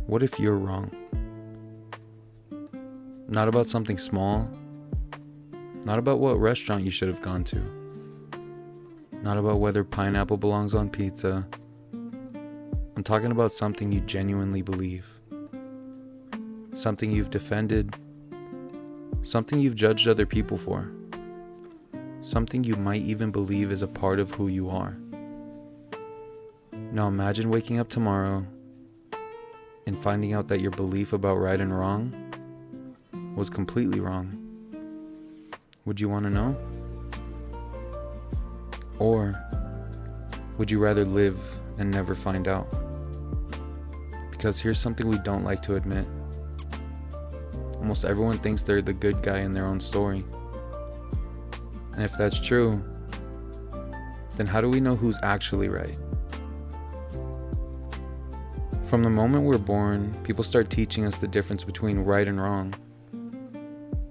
What if you're wrong? Not about something small, not about what restaurant you should have gone to, not about whether pineapple belongs on pizza. I'm talking about something you genuinely believe, something you've defended, something you've judged other people for, something you might even believe is a part of who you are. Now imagine waking up tomorrow and finding out that your belief about right and wrong was completely wrong. Would you want to know? Or would you rather live and never find out? Because here's something we don't like to admit. Almost everyone thinks they're the good guy in their own story. And if that's true, then how do we know who's actually right? From the moment we're born, people start teaching us the difference between right and wrong.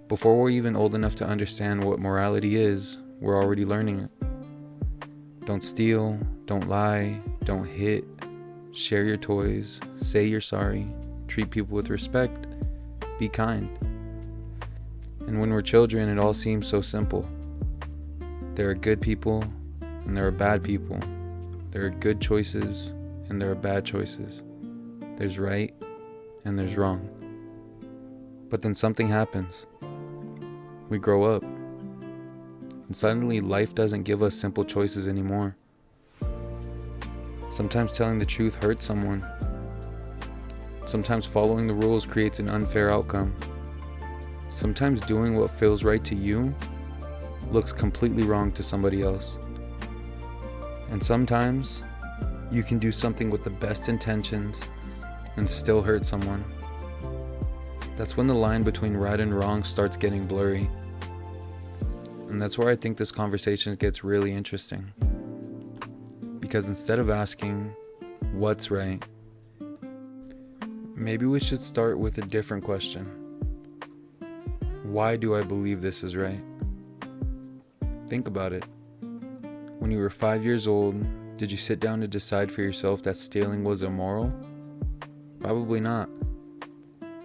Before we're even old enough to understand what morality is, we're already learning it. Don't steal, don't lie, don't hit, share your toys, say you're sorry, treat people with respect, be kind. And when we're children, it all seems so simple. There are good people and there are bad people. There are good choices and there are bad choices. There's right and there's wrong. But then something happens. We grow up. And suddenly life doesn't give us simple choices anymore. Sometimes telling the truth hurts someone. Sometimes following the rules creates an unfair outcome. Sometimes doing what feels right to you looks completely wrong to somebody else. And sometimes you can do something with the best intentions and still hurt someone. That's when the line between right and wrong starts getting blurry. And that's where I think this conversation gets really interesting. Because instead of asking, what's right? Maybe we should start with a different question. Why do I believe this is right? Think about it. When you were 5 years old, did you sit down to decide for yourself that stealing was immoral? Probably not.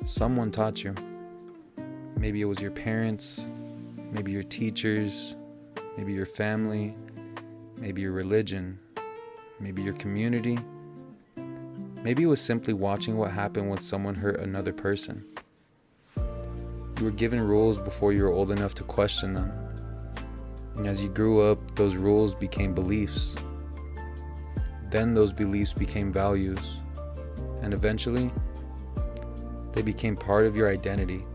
Someone taught you. Maybe it was your parents, maybe your teachers, maybe your family, maybe your religion, maybe your community. Maybe it was simply watching what happened when someone hurt another person. You were given rules before you were old enough to question them. And as you grew up, those rules became beliefs. Then those beliefs became values. And eventually, they became part of your identity.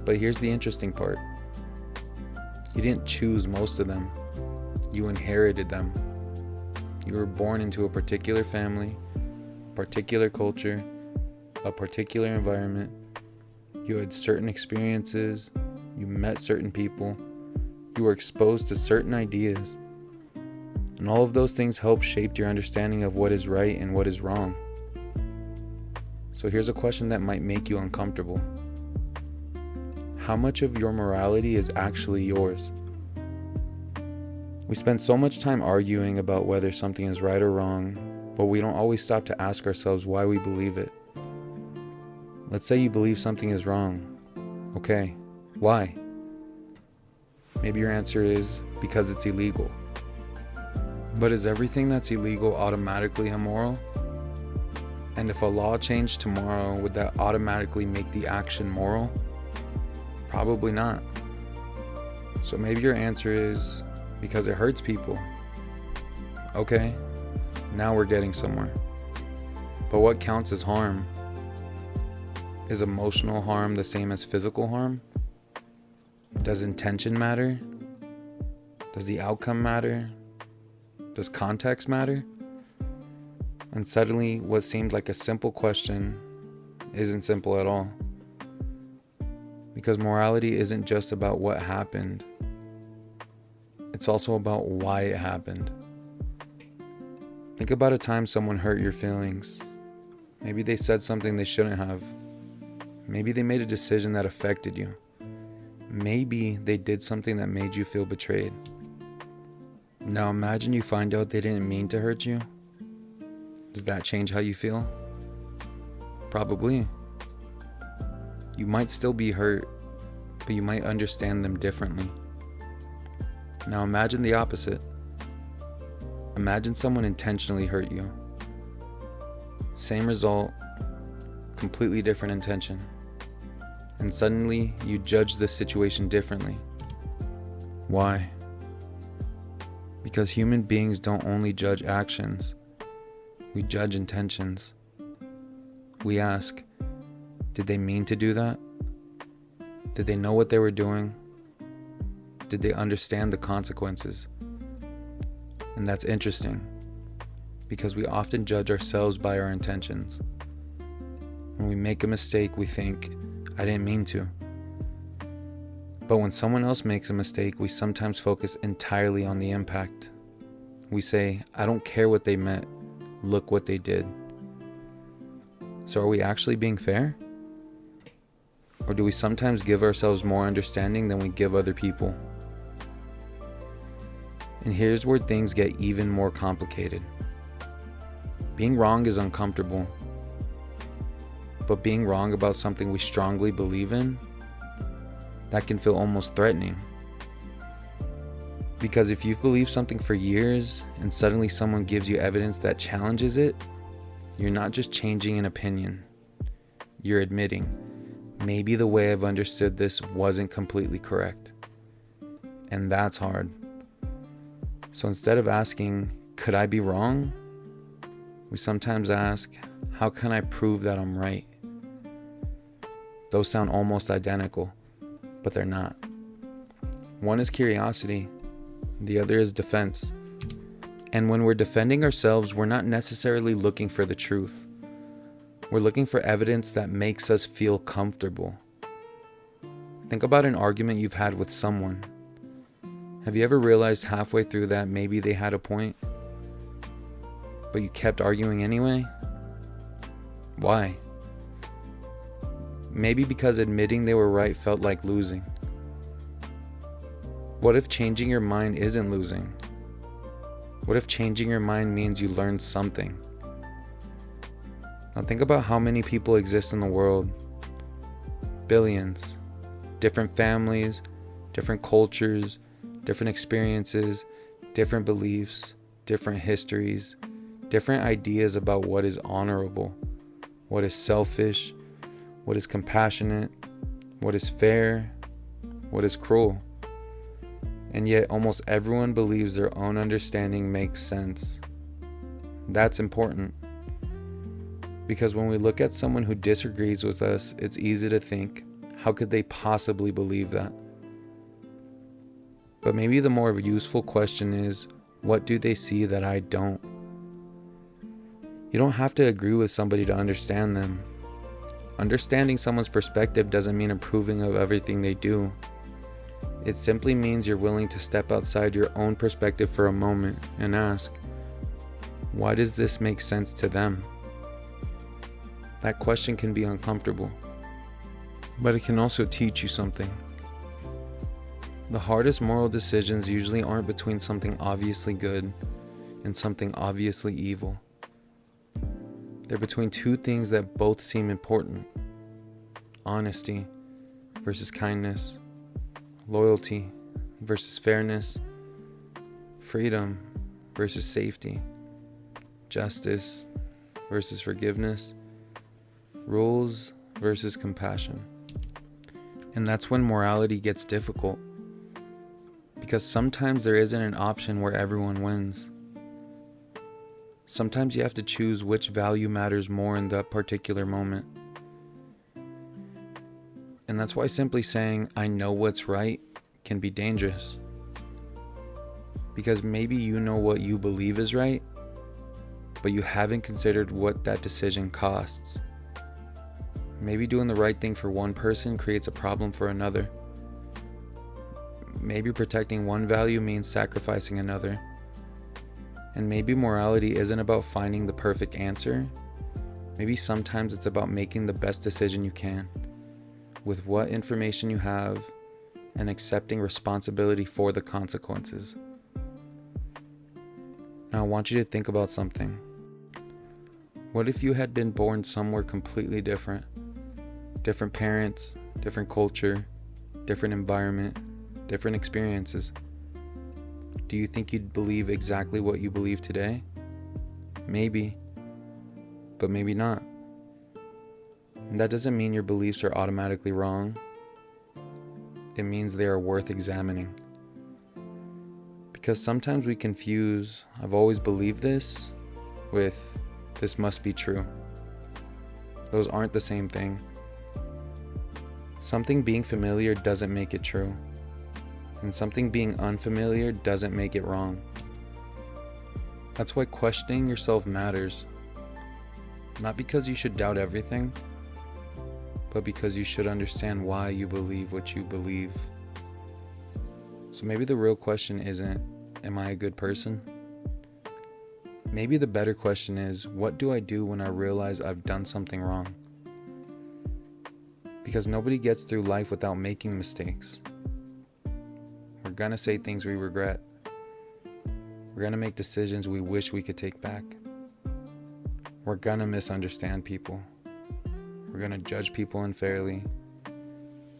But here's the interesting part. You didn't choose most of them. You inherited them. You were born into a particular family, a particular culture, a particular environment. You had certain experiences. You met certain people. You were exposed to certain ideas. And all of those things helped shape your understanding of what is right and what is wrong. So here's a question that might make you uncomfortable. How much of your morality is actually yours? We spend so much time arguing about whether something is right or wrong, but we don't always stop to ask ourselves why we believe it. Let's say you believe something is wrong. Okay, why? Maybe your answer is because it's illegal. But is everything that's illegal automatically immoral? And if a law changed tomorrow, would that automatically make the action moral? Probably not. So maybe your answer is because it hurts people. Okay, now we're getting somewhere. But what counts as harm? Is emotional harm the same as physical harm? Does intention matter? Does the outcome matter? Does context matter? And suddenly, what seemed like a simple question isn't simple at all. Because morality isn't just about what happened. It's also about why it happened. Think about a time someone hurt your feelings. Maybe they said something they shouldn't have. Maybe they made a decision that affected you. Maybe they did something that made you feel betrayed. Now imagine you find out they didn't mean to hurt you. Does that change how you feel? Probably. You might still be hurt, but you might understand them differently. Now imagine the opposite. Imagine someone intentionally hurt you. Same result, completely different intention. And suddenly you judge the situation differently. Why? Because human beings don't only judge actions, we judge intentions. We ask, did they mean to do that? Did they know what they were doing? Did they understand the consequences? And that's interesting, because we often judge ourselves by our intentions. When we make a mistake, we think, I didn't mean to. But when someone else makes a mistake, we sometimes focus entirely on the impact. We say, I don't care what they meant, look what they did. So are we actually being fair? Or do we sometimes give ourselves more understanding than we give other people? And here's where things get even more complicated. Being wrong is uncomfortable. But being wrong about something we strongly believe in, that can feel almost threatening. Because if you've believed something for years and suddenly someone gives you evidence that challenges it, you're not just changing an opinion. You're admitting, maybe the way I've understood this wasn't completely correct. And that's hard. So instead of asking, could I be wrong? We sometimes ask, how can I prove that I'm right? Those sound almost identical, but they're not. One is curiosity, the other is defense. And when we're defending ourselves, we're not necessarily looking for the truth. We're looking for evidence that makes us feel comfortable. Think about an argument you've had with someone. Have you ever realized halfway through that maybe they had a point, but you kept arguing anyway? Why? Maybe because admitting they were right felt like losing. What if changing your mind isn't losing? What if changing your mind means you learned something? Now think about how many people exist in the world. Billions. Different families, different cultures, different experiences, different beliefs, different histories, different ideas about what is honorable, what is selfish, what is compassionate, what is fair, what is cruel. And yet almost everyone believes their own understanding makes sense. That's important. Because when we look at someone who disagrees with us, it's easy to think, how could they possibly believe that? But maybe the more useful question is, what do they see that I don't? You don't have to agree with somebody to understand them. Understanding someone's perspective doesn't mean approving of everything they do. It simply means you're willing to step outside your own perspective for a moment and ask, why does this make sense to them? That question can be uncomfortable, but it can also teach you something. The hardest moral decisions usually aren't between something obviously good and something obviously evil. They're between two things that both seem important. Honesty versus kindness. Loyalty versus fairness. Freedom versus safety. Justice versus forgiveness. Rules versus compassion. And that's when morality gets difficult. Because sometimes there isn't an option where everyone wins. Sometimes you have to choose which value matters more in that particular moment. And that's why simply saying, I know what's right, can be dangerous. Because maybe you know what you believe is right, but you haven't considered what that decision costs. Maybe doing the right thing for one person creates a problem for another. Maybe protecting one value means sacrificing another. And maybe morality isn't about finding the perfect answer. Maybe sometimes it's about making the best decision you can, with what information you have, and accepting responsibility for the consequences. Now I want you to think about something. What if you had been born somewhere completely different? Different parents, different culture, different environment, different experiences. Do you think you'd believe exactly what you believe today? Maybe, but maybe not. And that doesn't mean your beliefs are automatically wrong. It means they are worth examining. Because sometimes we confuse "I've always believed this" with "this must be true." Those aren't the same thing. Something being familiar doesn't make it true, and something being unfamiliar doesn't make it wrong. That's why questioning yourself matters. Not because you should doubt everything, but because you should understand why you believe what you believe. So maybe the real question isn't, am I a good person? Maybe the better question is, what do I do when I realize I've done something wrong? Because nobody gets through life without making mistakes. We're gonna say things we regret. We're gonna make decisions we wish we could take back. We're gonna misunderstand people. We're gonna judge people unfairly.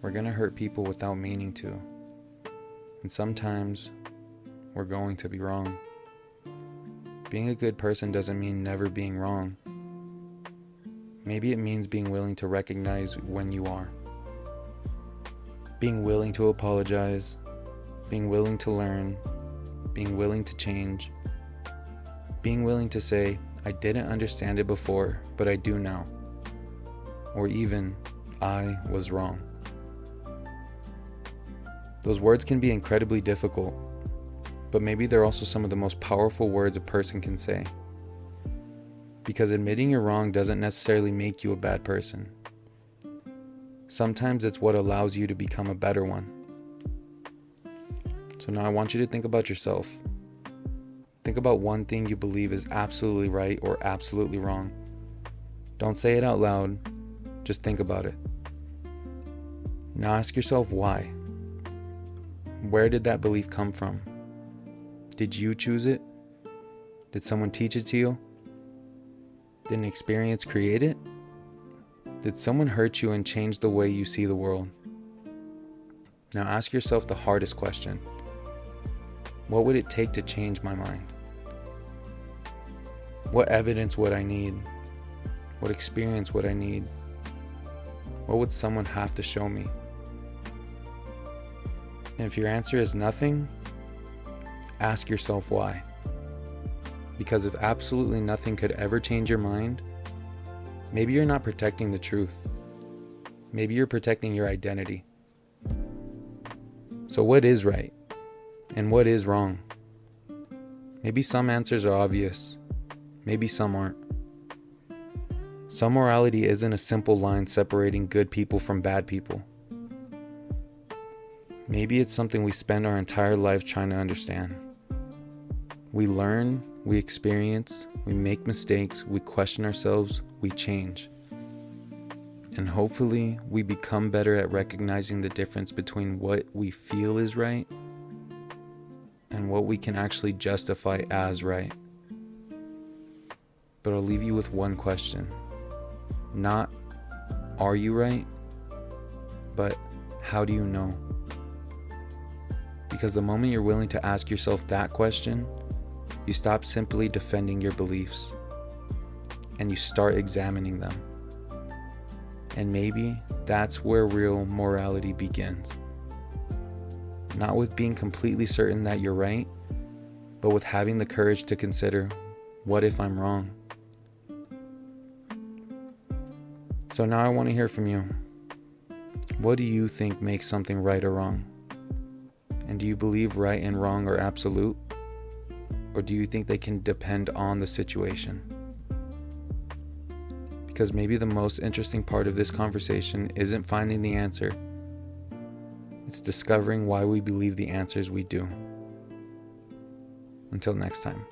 We're gonna hurt people without meaning to. And sometimes we're going to be wrong. Being a good person doesn't mean never being wrong. Maybe it means being willing to recognize when you are. Being willing to apologize. Being willing to learn. Being willing to change. Being willing to say, I didn't understand it before, but I do now. Or even, I was wrong. Those words can be incredibly difficult, but maybe they're also some of the most powerful words a person can say. Because admitting you're wrong doesn't necessarily make you a bad person. Sometimes it's what allows you to become a better one. So now I want you to think about yourself. Think about one thing you believe is absolutely right or absolutely wrong. Don't say it out loud, just think about it. Now ask yourself why. Where did that belief come from? Did you choose it? Did someone teach it to you? Did an experience create it? Did someone hurt you and change the way you see the world? Now ask yourself the hardest question. What would it take to change my mind? What evidence would I need? What experience would I need? What would someone have to show me? And if your answer is nothing, ask yourself why. Because if absolutely nothing could ever change your mind, maybe you're not protecting the truth. Maybe you're protecting your identity. So what is right? And what is wrong? Maybe some answers are obvious. Maybe some aren't. Some morality isn't a simple line separating good people from bad people. Maybe it's something we spend our entire life trying to understand. We learn, we experience, we make mistakes, we question ourselves, we change. And hopefully we become better at recognizing the difference between what we feel is right and what we can actually justify as right. But I'll leave you with one question. Not, are you right? But how do you know? Because the moment you're willing to ask yourself that question, you stop simply defending your beliefs and you start examining them. And maybe that's where real morality begins. Not with being completely certain that you're right, but with having the courage to consider, what if I'm wrong? So now I want to hear from you. What do you think makes something right or wrong? And do you believe right and wrong are absolute? Or do you think they can depend on the situation? Because maybe the most interesting part of this conversation isn't finding the answer. It's discovering why we believe the answers we do. Until next time.